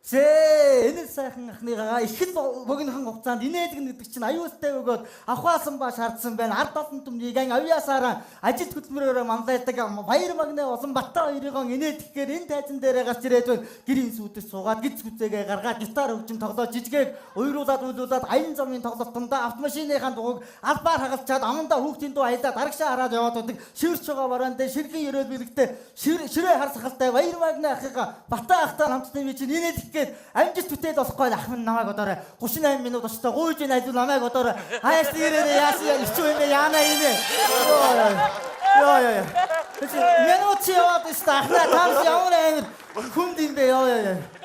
Энэ сайхан ахныгаа ихэд богинохон хугацаанд инээлгэн гэдэг чинь аюултай өгөөд авахаасан ба шаардсан байна. Ард олон түмнийг авьяасаараа ажил хөдөлмөрөөр манлайдаг баяр магнаа олон Баттай хоёрын инээлдэхээр энэ тайзан дээрээ гарч ирээд байна. Гэрийн сүйдээс суугаад гиз гүзээгээ гаргаад гитар хөгжим тоглоод жижигээр уйлуулад аян замын тоглолтондоо автомашиныхаа дугуйг албаар хагалчаад амандаа хүүхдийн дуу аялаад арагшаа хараад яваад байдаг. Шивэрч байгаа бараанд ширхэн өрөөл бэлэгтэй ширээ хар сахалтай баяр магнаа ахыгаа Баттай ахтай хамтдаа би чинь инээлдэх амжилт бүтээл болохгүй ах минь намайг одоорой 38 минут очтой гуйж ийн ажил намайг одоорой хаяас нэрээ яасан ирчүү юм яана инээ ёо минут яваад өстой ахнаа тамс ямар амир хүнд юм бэ ёо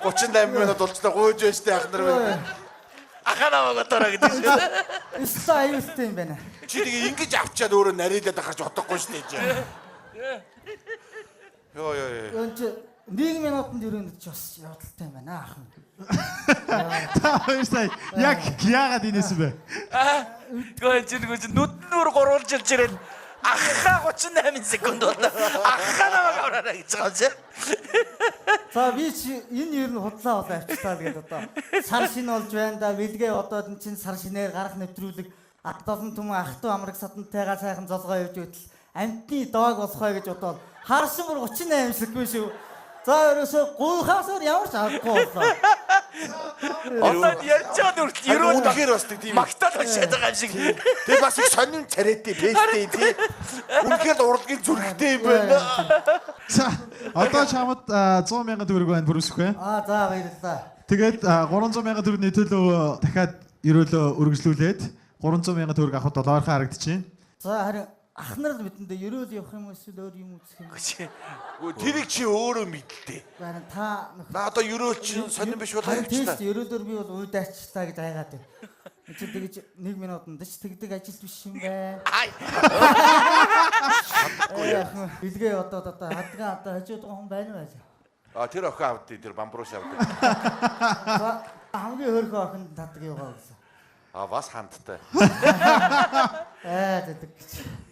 38 минут болчихлоо гуйж байжтэй ах нар байна. Ахаа намайг одоорой гэдэг шиг. өстой аюултай юм байна. Чи тэгээ ингэж авчаад өөрөө нарийдаад ахарч бодохгүй шүү дээ. Ёо. Өнч 1 минутанд ерөөнд ч бас явдалтай юм байна ах. Та хоёр сая яг яагаад инээс бэ? Тэгээ чинь нүднүүр гурвалж ирж ирээд ахаа 38 секунд болоо. Ахаа намайг аваарай гэж байгаа юм. За би чи энэ ер нь худлаа болоо авчихлаа гэдэг одоо сар шинэ болж байна да бэлгээ одоод эн чин сар шинээр гарах нэвтрүүлэг аттолон түмэн ах トゥ амраг садантайгаа сайхан золгоо явж байтал амтны доог болох бай гэж бодоод харсан бүр 38 секунд шүү. За ерөөсөө гуйхаасаар ямар ч авахгүй боллоо. Одоо ярьчаад үрт ерөөд Үнэхээр бас тийм магтаал очиад байгаа юм шиг. Тэгээ бас их сонин царайтай бэстэй тий. Үнэхээр урлагийн зүрхтэй юм байна. За одоо чамд 100,000 төгрөг байна бүрсэх бай. За баярлалаа. Тэгээд 300,000 төгрөгийн төлөө дахиад ерөөлөө үргэлжлүүлээд 300,000 төгрөг авахд долоорхон харагдчихээн. За харин ах нар л бидэндээ ерөөл явах юм эсвэл өөр юм үзэх юм. Тэрийг чи өөрөө мэдэлтэй. Харин та Одоо ерөөл чи сонин биш бол харигчлаа. харигчлаа. Ерөөлөөр би бол уйдаачлаа гэж айгаад байна. Чи тэгэж 1 минутанд ч тэгдэг ажил биш юм байна. Билгээ одоо хадгаа одоо хажууд байгаа хүн байна уу? Тэр охин авд тэр бамбрууш авд. Хамгийн хөрхөө охин татдаг яваа гэсэн. Бас хандтай. Тэгдэг гэж.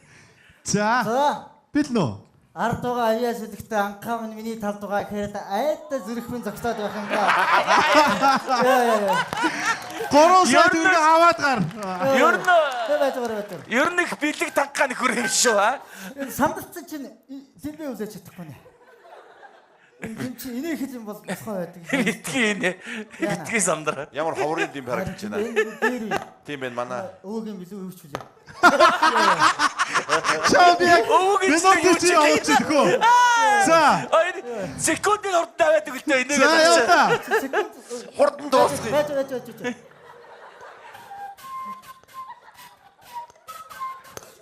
За бил нөө. Ард байгаа аяас үлэгтэй анхаа минь миний талд байгаа гэхээр айдаа зүрхмэн зогсоод байх юм даа. Гороосоо төгрөг аваад гар. Ер нь их бэлэг танхаа нөхөр юм шүү аа. Самдалцсан чинь зэлбээ үзэж чадахгүй нэ. Энэ чи инээ хэл юм бол босгоо байдаг. Битгий самдар. Ямар ховрын дэм харагдаж байна. Тийм байна манай. Өөгийн билүү юу ч үлээ. Чам яг минут чи явчихгүй. За. Секундын урд тавиад өгөлтэй энийг. За яваа. Хурдан дуусгая. Байж.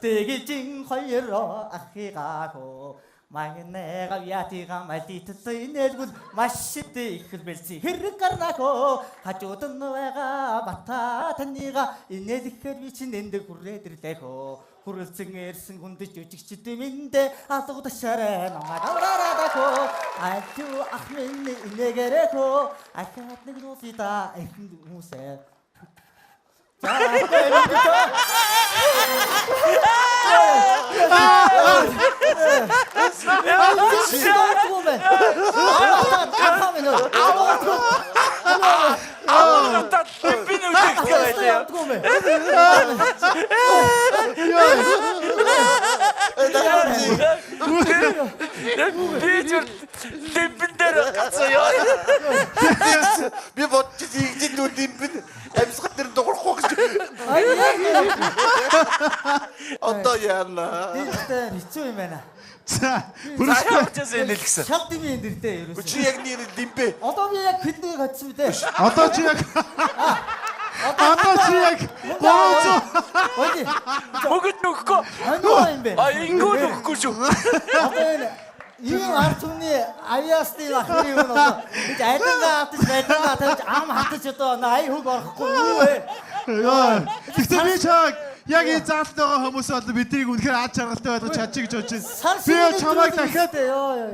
Тэгэж хоёроо ахыгааго магнэга ятига малтитсэй нэлгүл маш их бэлси хэрэг гарнако хажууд нь байгаа бата танига инээлэхээр би чинь энд хүрээд ирлээхөө хүрэлцэн ирсэн хүндэж үжигчд миндэ алгадашараа намайг авраадако альту ахмин инээгэрэко ахад нэг нусита эхэн хүмүүсээ Би бодчих ийгдэн нүд димбэн амьсгал дээр дуурахгүй гэж. Одоо яана. тийм хэцүү юм байна. За Бүрсээ нэлгсэн. Шал дими энэ дэртэй ерөөс. Чи яг нэр димбэ. Одоо би яг хэднийг хатсан бэ? одоо чи яг 300. Бүгд нөхгүй. Анаа юм бэ? Ингүү нөхгүй шүү. Одоо энэ ийм ард түмний авьяасны ахны юм одоо бид айдангаа хатаж байдгаа тавьж ам хатаж одоо ай хөг орохгүй юу вэ? Тэгтээ би чаг яг энэ заалт байгаа хүмүүс бол биднийг үнэхээр ад жаргалтай болгож чадчих гэж бодож байна. Би чамайг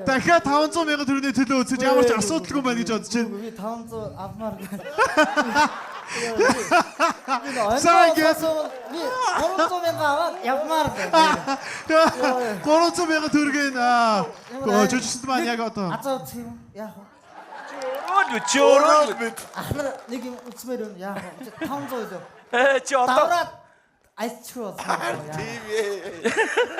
дахиад 500,000 төгрөгийн төлөө үзэж ямар ч асуудалгүй байна гэж бодож байна. Би 500 авмаар. Би 300,000 аваад явмаар байна. 300,000 төгрөгийн жижигсэн маань яг одоо. Азаа үзэх юм. Яах вэ? Өчөөрөө. Ахнаар нэг юм үзмээр байна. Яах вэ? 500 лөө. Чи одоо Давраад айцчих болсон. Тийм ээ.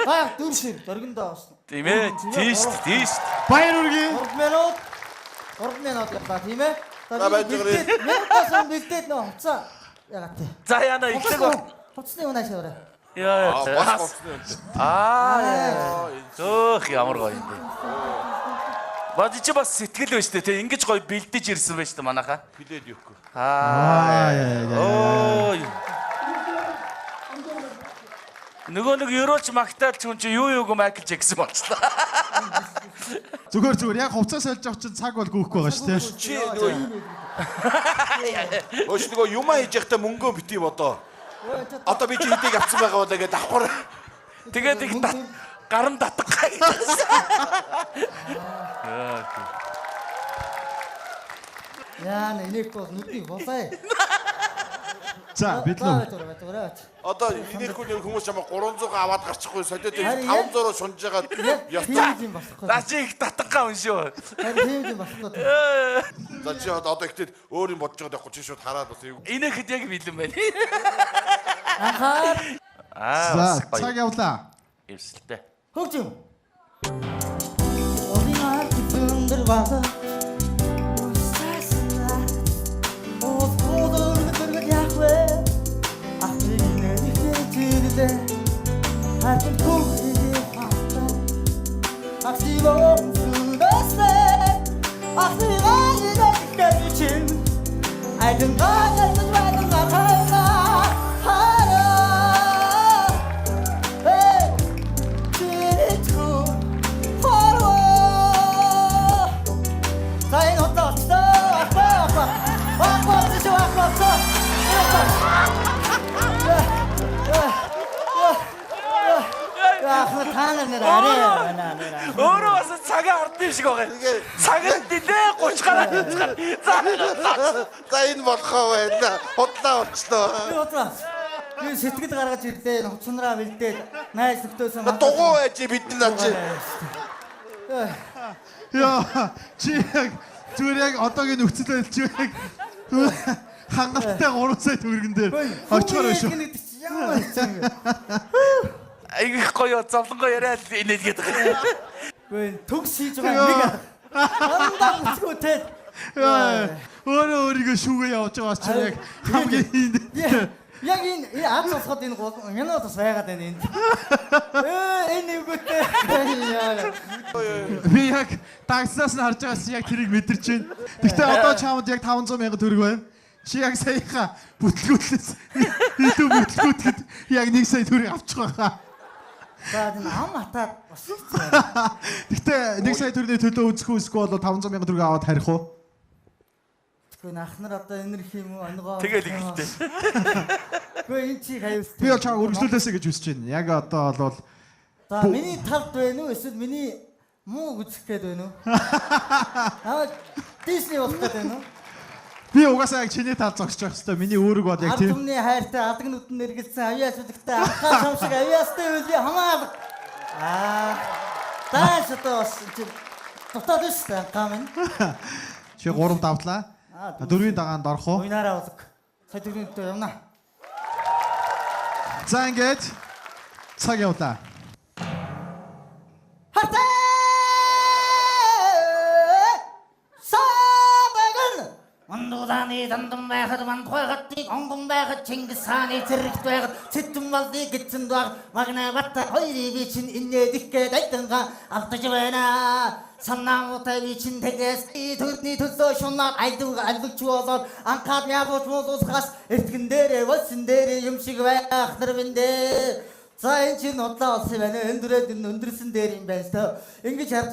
Аа дүүршир дөргөндөө авсан. тийм ээ. Тийш. Баяр үргээ. 3 минут яваа тийм ээ. Баяргаарай. Минутаас бэлдээд нөө хуцаа ягаад тий. За яна ихлэг ба. Хуцсны унаа шавраа. Яа. Бас Төөх ямар гоё юм бэ. Бод чи бас сэтгэл байж тээ. Ингэж гоё бэлдэж ирсэн байж тээ манайхаа. хилээд өгөхгүй. Оо. Нөгөө нэг ерөөч магтаал ч хүн чи юу юуг Майкл Джексон болчихлоо. Зүгээр яг хувцас сольж авах чинь цаг бол гүйхгүй байгаа шүү дээ. Чи нөгөө юм хийж явахдаа мөнгөө битгий бодоо. Одоо би чи хэдийг авсан байгаа болоо гэдэг давхар. Тэгээд их гарам татах гай. Яа нэг бол нүдний болоо. За бидлээ. Одоо энийхүү хүмүүс чамаа 300 аваад гарчихгүй солиод 500-оор шунж жагаад явцаа. Тийм болохгүй. Наа чи их татах юм шүү. Тийм болохгүй. За чи одоо ихтэй өөр юм бодож байгаа байхгүй чи шууд хараад бас эв. Энийхэд яг бэлэн байна. Анхаар За цаг явлаа. Эрсэлтэй. хөгжим. Оринаар түндэр бага. I can cook it after. I see what you say. I see what you say. I can buy it and ride on my Hey, it's true. Say not that stuff. Таанаар нэр арай байна. Өөрөө бас цагаа ардын шиг байгаа. Цагт нэлээ 30 гараа. За энэ болохоо байна. Худлаа болчлоо. Би сэтгэл гаргаж ирлээ. Хуцнараа бэлдээд найз нөхдөсөн Дугуй байж бидний наа чи. Яа чи яг зүгээр яг одоогийн нөхцөлөд чи яг хангалттай 3 сая төгрөгөн дээр очоор шүү. Ямар хэцүү. Айгих гоё зовлонгоо яриад инээд гэдэг. Гүн төгс хийж байгаа нэг. Андаа үсгүүтэй. Өөрөө өөрийгөө шүүгээ явуулж байгаа ч яг хамгийн Яг энэ аз усахад энэ минут бас байгаад байна энд. Энэ үгүйтэй. би яг таксаас нь харж байгаас яг тэрийг мэдэрч байна. Гэхдээ одоо чамд яг 500,000 төгрөг байна. Чи яг саяхан бүтлгүүтлээс илүү бүтлгүүтгэд яг 1 сая төгрөг авчих байгаа. За энэ ам атаад бас хэцүү. Гэхдээ 1 сая төгрөгийн төлөө үзэх үсгүй бол 500,000 төгрөг аваад харих уу? Гэхдээ ахнаар одоо энерх юм уу онгоо. Тэгэл ихтэй. Гэхдээ энэ чи хаяус. Би бол чамайг өргөжлүүлээсэй гэж хүсэж байна. Яг одоо бол За миний талд байна уу эсвэл миний муу үзэх гээд байна уу? Аа Disney болох гээд байна уу? би угаасаа яг чиний тал зогсож байх хэвээр. Миний үүрэг бол яг тийм. Ардмны хайртай алдаг нүдэн нэргэлсэн авьяас үлэгтэй ахаа шамшиг авьяастай үли хамаалга. Тааш одоо тутаад шүү гамын. Чи 3 давтлаа. 4-ийн дагаанд орох уу? Уйнараа узаг. Сая төгрөгтэй явна. За ингээд цаг явлаа. Хатаа! Сабаган! Мандууданы дандам байхад мандхойгаттыг онгон байхад Чингис хааны зэрэгт байхад цэттэн балдыг гитсэн дуаг магна батта хоёрыг би чин инээдикгээд айданга алдаж байна. Саннаамуутай би чин тэгээс төрний төлөө шунаад айдуг албагч болоод анхаад ягууч муулуусгаас эртгэн дээрээ болсон дээрээ юм шиг байх нар бэндээ. За энэ чинь удлаа болсон байна. Өндөрөөд өндөрсөн дээр юм байна шүү. Ингэж харж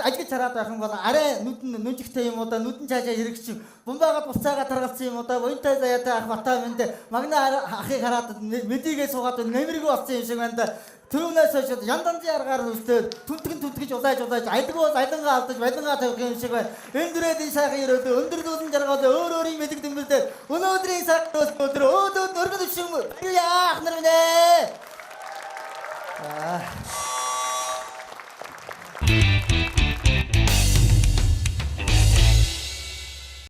ажигч хараад байх юм бол арай нүдэн нүжигтэй юм уу да нүдэн цаашаа хэрэгч бомбагаад буцаагаа таргалсан юм уу да буянтай заяатай ах батаа мэнд магна ахыг хараад мэдийгээ суугаад нэмэргүй болсон юм шиг байна да. Түрүүнээс хойш янданзын аргаар үлдээд түнтгэж улааж айдгуу айдангаа алдаж байдангаа тавих юм шиг байна. Өндөрөөд энэ сайхан өрөөд өндөрдүүлэн жаргаад өөр өөрийн мэдэг дэмбэлдээ өнөөдрийн цаг өдөр өргөд шиг яах нар минь.